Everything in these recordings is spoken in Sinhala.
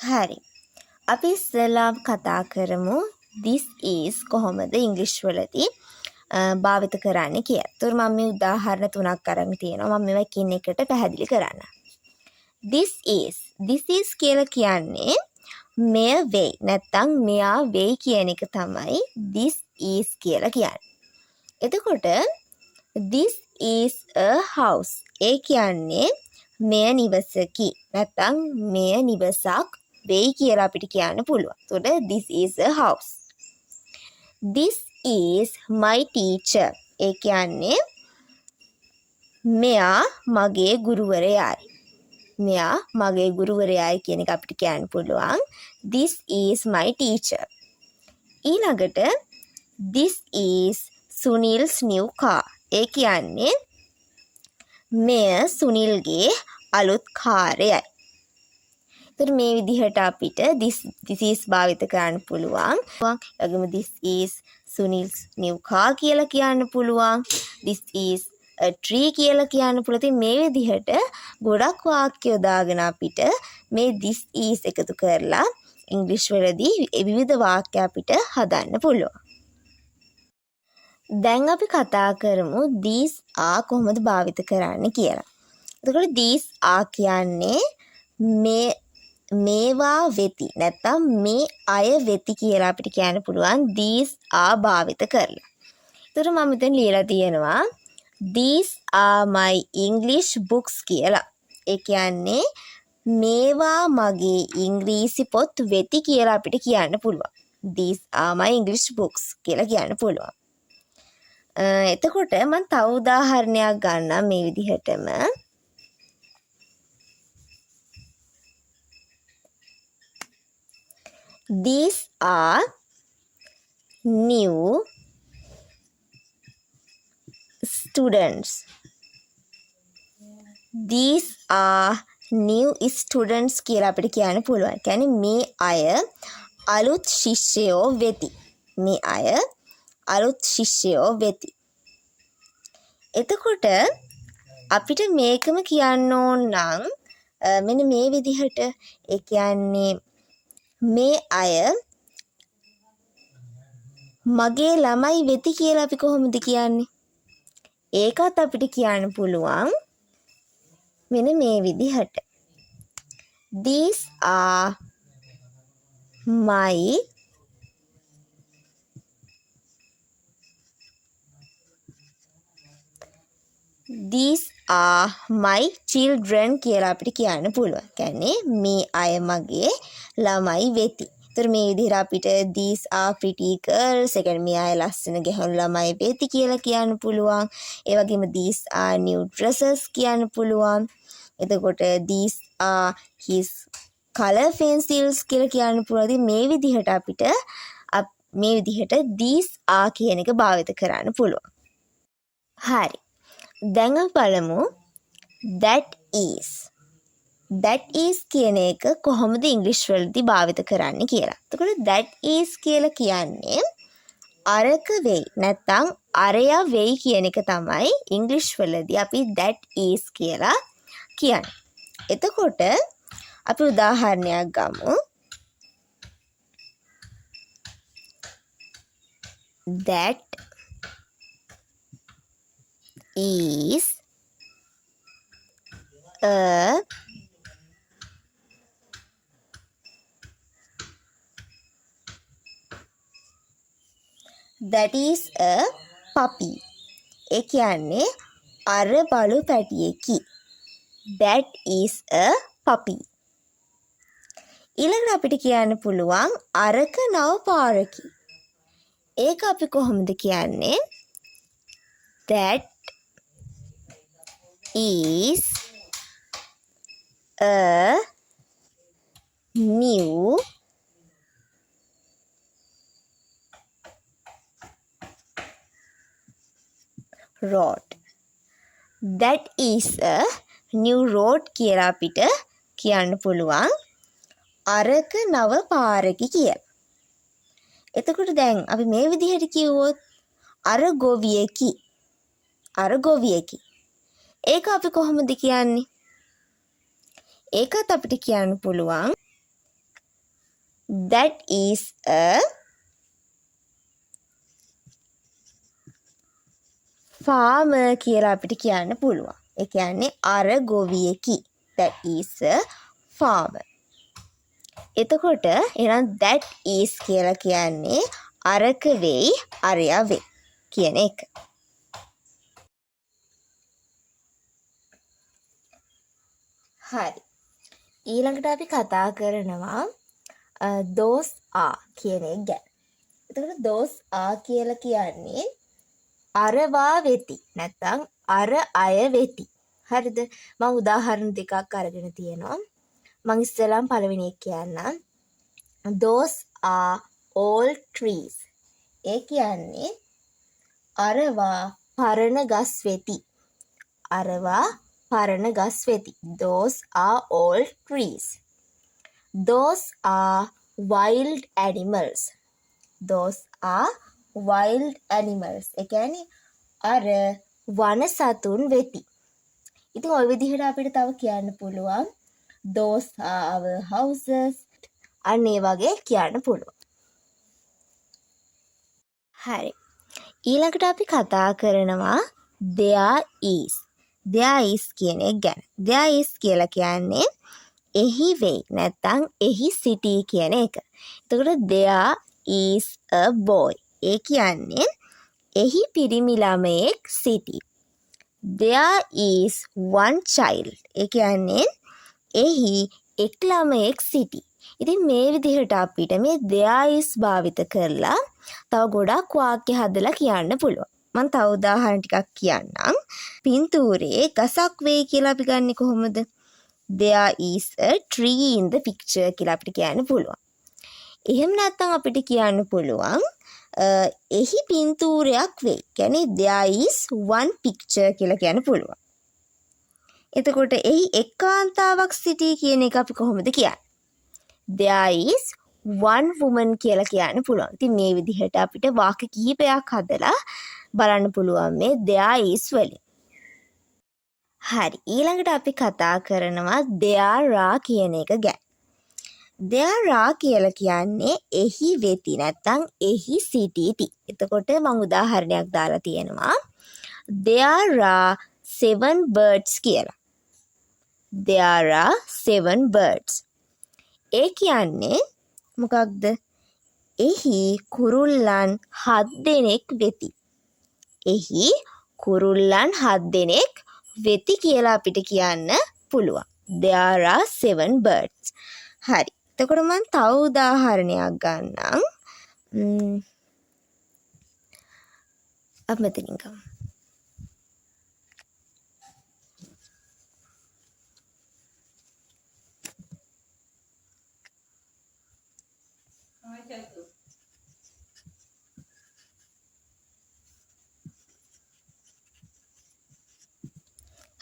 හරි. අපි ඉස්සෙල්ලාම කතා කරමු this is කොහොමද ඉංග්‍රීසි වලදී භාවිත කරන්නේ කියලා. ඒතර මම මේ උදාහරණ තුනක් අරන් තියෙනවා. මම මේවා එකින් එකට පැහැදිලි කරන්න. this is කියලා කියන්නේ මෙය වෙයි. නැත්තම් මෙයා වෙයි කියන එක තමයි this is කියලා කියන්නේ. එතකොට this is a house. ඒ කියන්නේ මෙය නිවසකි. නැත්තම් මෙය නිවසක් වෙයි කියලා අපිට කියන්න පුළුවන්. එතකොට this is a house. This is my teacher. ඒ කියන්නේ මෙයා මගේ ගුරුවරයායි. මෙයා මගේ ගුරුවරයායි කියන එක අපිට කියන්න පුළුවන්. This is my teacher. ඊළඟට this is Sunil's new car. ඒ කියන්නේ මෙය සුනිල්ගේ අලුත් කාර්යයයි. එතකොට මේ විදිහට අපිට this is භාවිත කරන්න පුළුවන්. ඊළඟම this is Sunil's new car කියලා කියන්න පුළුවන්. This is a tree කියලා කියන්න පුළුවන්. ඉතින් මේ විදිහට ගොඩක් වාක්‍ය යොදාගෙන අපිට මේ this is එකතු කරලා ඉංග්‍රීසි වලදී විවිධ වාක්‍ය අපිට හදන්න පුළුවන්. දැන් අපි කතා කරමු these are කොහොමද භාවිත කරන්නේ කියලා. එතකොට these are කියන්නේ මේවා වෙති නැත්නම් මේ අය වෙති කියලා අපිට කියන්න පුළුවන් these are භාවිත කරලා. එතකොට මම මෙතන ලියලා තියෙනවා these are my English books කියලා. ඒ කියන්නේ මේවා මගේ ඉංග්‍රීසි පොත් වෙති කියලා අපිට කියන්න පුළුවන්. these are my English books කියලා කියන්න පුළුවන්. එතකොට මම තව උදාහරණයක් ගන්නම් මේ විදිහටම. These are new students. These are new students කියලා අපිට කියන්න පුළුවන්. කියන්නේ මේ අය අලුත් ශිෂ්‍යයෝ වෙති. මේ අය අලුත් ශිෂ්‍යයෝ වෙති. එතකොට අපිට මේකම කියන්න ඕන නම් මෙන්න මේ විදිහට ඒ කියන්නේ මේ අය මගේ ළමයි වෙති කියලා අපි කොහොමද කියන්නේ? ඒකත් අපිට කියන්න පුළුවන් මෙන්න මේ විදිහට. These are my These are my children කියලා අපිට කියන්න පුළුවන්. කියන්නේ මේ අය මගේ ළමයි වෙති. ඒතර මේ විදිහට අපිට these are pretty girls, ඒ කියන්නේ මේ අය ලස්සන ගැහැණු ළමයි වෙති කියලා කියන්න පුළුවන්. ඒ වගේම these are new dresses කියන්න පුළුවන්. එතකොට these are his color pencils කියලා කියන්න පුළුවන්. ඉතින් මේ විදිහට අපිට මේ විදිහට these are කියන එක භාවිත කරන්න පුළුවන්. හරි. දැන් අපි බලමු that is කියන එක කොහොමද ඉංග්‍රීසි වලදී භාවිත කරන්නේ කියලා. එතකොට that is කියලා කියන්නේ අරක වෙයි නැත්නම් අරයා වෙයි කියන එක තමයි ඉංග්‍රීසි වලදී අපි that is කියලා කියන්නේ. එතකොට අපි උදාහරණයක් ගමු. that is a puppy. ඒ කියන්නේ අර බලු පැටියෙකි. that is a puppy. ඊළඟට අපිට කියන්න පුළුවන් අරක නව පාරකි. ඒක අපි කොහොමද කියන්නේ? that is a new road. That is a new road කියලා අපිට කියන්න පුළුවන් අරක නව පාරකි කියලා. එතකොට දැන් අපි මේ විදිහට කිව්වොත් අර ගොවියෙකි. අර ගොවියෙකි. ඒක අපි කොහොමද කියන්නේ? ඒකත් අපිට කියන්න පුළුවන් that is a farmer කියලා අපිට කියන්න පුළුවන්. ඒ කියන්නේ අර ගොවියෙකි. that is a farmer. එතකොට එහෙනම් that is කියලා කියන්නේ අරක වෙයි අරයා වෙයි කියන එක. හරි. ඊළඟට අපි කතා කරනවා those are කියන එක ගැන. එතකොට those are කියලා කියන්නේ අරවා වෙති නැත්නම් අර අය වෙති. හරිද? මම උදාහරණ දෙකක් අරගෙන තියෙනවා. මම ඉස්සෙල්ලාම පළවෙනි එක කියන්නම්. those are all trees. ඒ කියන්නේ අරවා පරණ ගස් වෙති. අරවා පරණ ගස් වෙති. those are all trees. those are wild animals. those are wild animals. ඒ කියන්නේ අර වන සතුන් වෙති. ඉතින් ওই විදිහට අපිට තව කියන්න පුළුවන් those are our houses. අන්න ඒ වගේ කියන්න පුළුවන්. හරි. ඊළඟට අපි කතා කරනවා there is. there is කියන එක ගැන. there is කියලා කියන්නේ එහි වෙයි නැත්නම් එහි සිටි කියන එක. එතකොට there is a boy. ඒ කියන්නේ එහි පිරිමි ළමයෙක් සිටි. there is one child. ඒ කියන්නේ එහි එක් ළමයෙක් සිටි. ඉතින් මේ විදිහට අපිට මේ there is භාවිත කරලා තව ගොඩක් වාක්‍ය හදලා කියන්න පුළුවන්. මම තව උදාහරණ ටිකක් කියන්නම්. පින්තූරේ ගසක් වෙයි කියලා අපි ගන්නෙ කොහොමද? there is a tree in the picture කියලා අපිට කියන්න පුළුවන්. එහෙම නැත්නම් අපිට කියන්න පුළුවන් එහි පින්තූරයක් වෙයි. කියන්නේ there is one picture කියලා කියන්න පුළුවන්. එතකොට එහි එක් කාන්තාවක් සිටී කියන එක අපි කොහොමද කියන්නේ? there is one woman කියලා කියන්න පුළුවන්. ඉතින් මේ විදිහට අපිට වාක්‍ය කිහිපයක් හදලා බලන්න පුළුවන් මේ there is වලින්. හරි. ඊළඟට අපි කතා කරනවා there are කියන එක ගැන. there are කියලා කියන්නේ එහි වෙති නැත්නම් එහි සිටීති. එතකොට මම උදාහරණයක් දාලා තියෙනවා. there are 7 birds කියලා. there are 7 birds. ඒ කියන්නේ මොකක්ද? එහි කුරුල්ලන් 7 දෙනෙක් වෙති. එහි කුරුල්ලන් 7 දෙනෙක් වෙති කියලා අපිට කියන්න පුළුවන්. there are 7 birds. හරි. එතකොට මම තව උදාහරණයක් ගන්නම්. අපි මෙතනින් ගමු.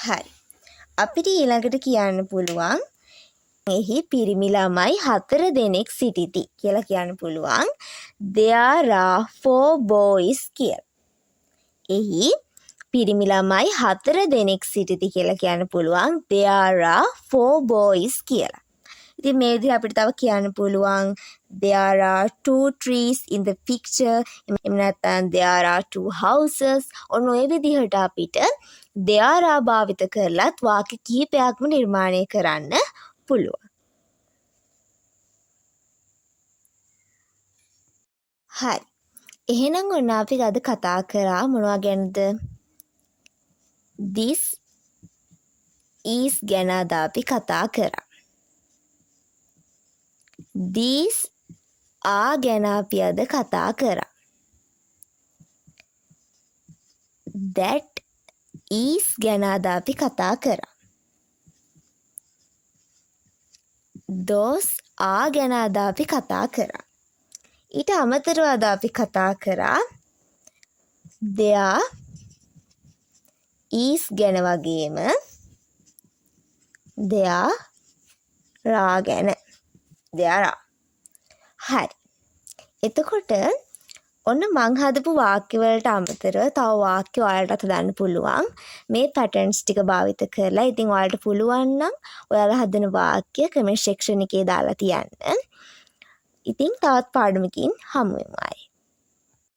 හරි. අපිට ඊළඟට කියන්න පුළුවන් එහි පිරිමි ළමයි 4 දෙනෙක් සිටිති කියලා කියන්න පුළුවන්. there are 4 boys කියලා. එහි පිරිමි ළමයි 4 දෙනෙක් සිටිති කියලා කියන්න පුළුවන්. there are 4 boys කියලා. ඉතින් මේ විදිහට අපිට තව කියන්න පුළුවන් there are 2 trees in the picture. එහෙම නැත්නම් there are 2 houses. ඔන්න ඔය විදිහට අපිට there are භාවිත කරලත් වාක්‍ය කිහිපයක්ම නිර්මාණය කරන්න පුළුවන්. හරි. එහෙනම් ඔන්න අපි අද කතා කරා මොනවා ගැනද? this is ගැන අද අපි කතා කරා. these are ගැන අපි අද කතා කරා. that is ගැන අද අපි කතා කරා. those are ගැන අද අපි කතා කරා. ඊට අමතරව අද අපි කතා කරා there is ගැන වගේම there are ගැන. there are. හරි. එතකොට ඔන්න මං හදපු වාක්‍ය වලට අමතරව තව වාක්‍ය ඔයාලට හදන්න පුළුවන්. මේ පැටර්න්ස් ටික භාවිත කරලා. ඉතින් ඔයාලට පුළුවන් නම් ඔයාලා හදන වාක්‍ය කමෙන්ට් සෙක්ෂන් එකේ දාලා තියන්න. ඉතින් තවත් පාඩමකින් හමු වෙමු ආයේ.